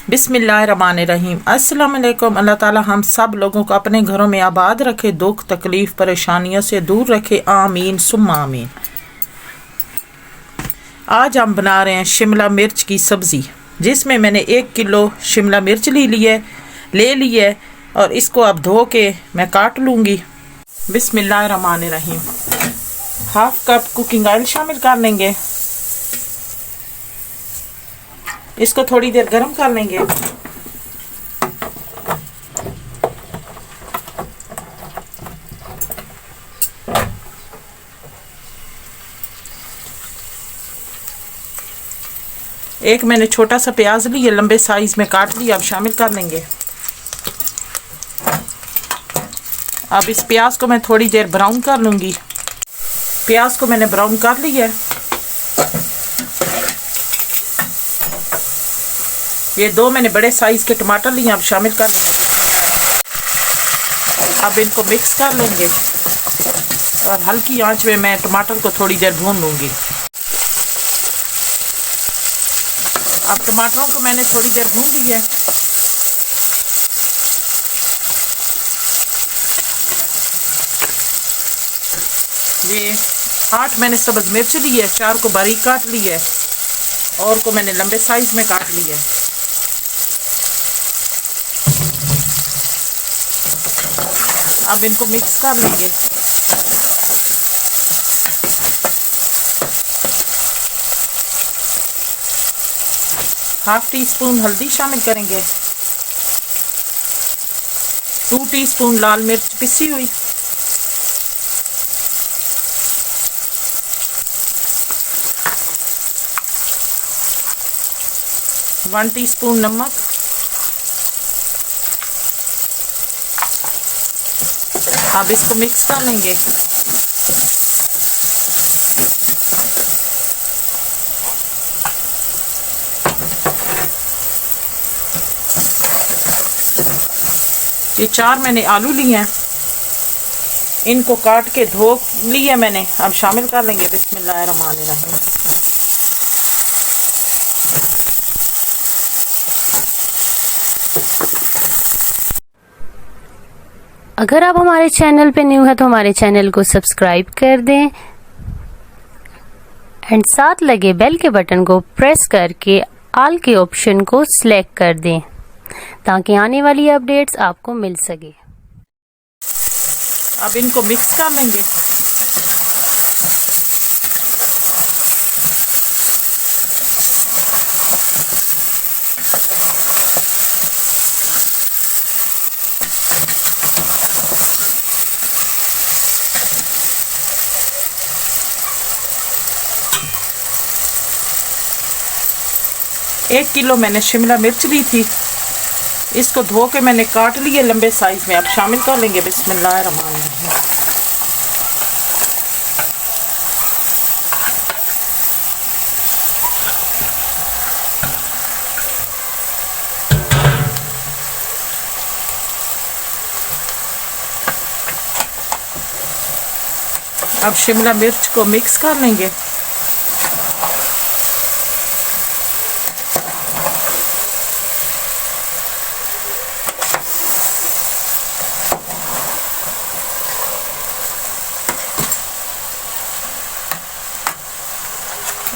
बिस्मिल्लाहिर्रहमानिर्रहीम। अस्सलाम वालेकुम। अल्लाह ताला हम सब लोगों को अपने घरों में आबाद रखे, दुख तकलीफ़ परेशानियों से दूर रखे, आमीन सुम्मा आमीन। आज हम बना रहे हैं शिमला मिर्च की सब्ज़ी, जिसमें मैंने 1 किलो शिमला मिर्च ले ली है और इसको अब धो के मैं काट लूँगी। बिस्मिल्लाहिर्रहमानिर्रहीम। 1/2 कप कुकिंग ऑयल शामिल कर लेंगे। इसको थोड़ी देर गर्म कर लेंगे। एक मैंने छोटा सा प्याज लिया, लंबे साइज में काट लिया, अब शामिल कर लेंगे। अब इस प्याज को मैं थोड़ी देर ब्राउन कर लूँगी। प्याज को मैंने ब्राउन कर लिया है। ये 2 मैंने बड़े साइज के टमाटर लिए, अब शामिल कर लेंगे। अब इनको मिक्स कर लेंगे और हल्की आंच में मैं टमाटर को थोड़ी देर भून लूँगी। अब टमाटरों को मैंने थोड़ी देर भून लिया है। ये 8 मैंने सब्ज़ मिर्च ली है, 4 को बारीक काट लिया है और को मैंने लंबे साइज में काट लिया है। अब इनको मिक्स कर लेंगे। ½ टीस्पून हल्दी शामिल करेंगे, 2 टीस्पून लाल मिर्च पिसी हुई, 1 टीस्पून नमक, अब इसको मिक्स कर लेंगे। ये 4 मैंने आलू लिए हैं, इनको काट के धो लिए मैंने, अब शामिल कर लेंगे। बिस्मिल्लाहिर्रहमानिर्रहीम। अगर आप हमारे चैनल पे न्यू है तो हमारे चैनल को सब्सक्राइब कर दें एंड साथ लगे बेल के बटन को प्रेस करके ऑल के ऑप्शन को सिलेक्ट कर दें ताकि आने वाली अपडेट्स आपको मिल सके। अब इनको मिक्स कर लेंगे। एक किलो मैंने शिमला मिर्च ली थी, इसको धो के मैंने काट लिए लंबे साइज में, अब शामिल कर लेंगे। बिस्मिल्लाहिर्रहमानिर्रहीम। अब शिमला मिर्च को मिक्स कर लेंगे।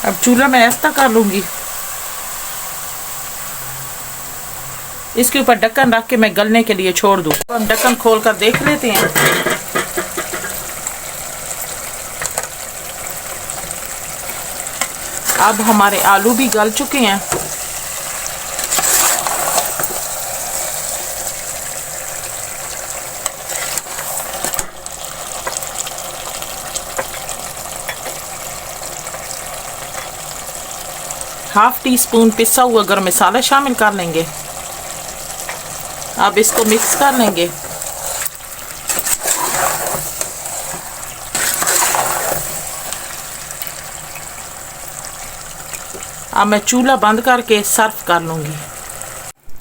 अब चूल्हा मैं ऐसा कर लूंगी। इसके ऊपर ढक्कन रख के मैं गलने के लिए छोड़ दूँ। हम ढक्कन खोल कर देख लेते हैं। अब हमारे आलू भी गल चुके हैं। ½ टीस्पून पिसा हुआ गरम मसाला शामिल कर लेंगे। अब इसको मिक्स कर लेंगे। अब मैं चूल्हा बंद करके सर्व कर लूँगी।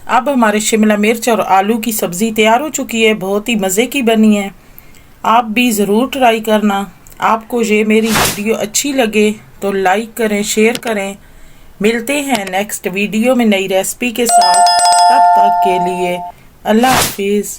अब हमारे शिमला मिर्च और आलू की सब्ज़ी तैयार हो चुकी है, बहुत ही मज़े की बनी है। आप भी ज़रूर ट्राई करना। आपको ये मेरी वीडियो अच्छी लगे तो लाइक करें, शेयर करें मिलते हैं नेक्स्ट वीडियो में नई रेसिपी के साथ। तब तक के लिए अल्लाह हाफिज़।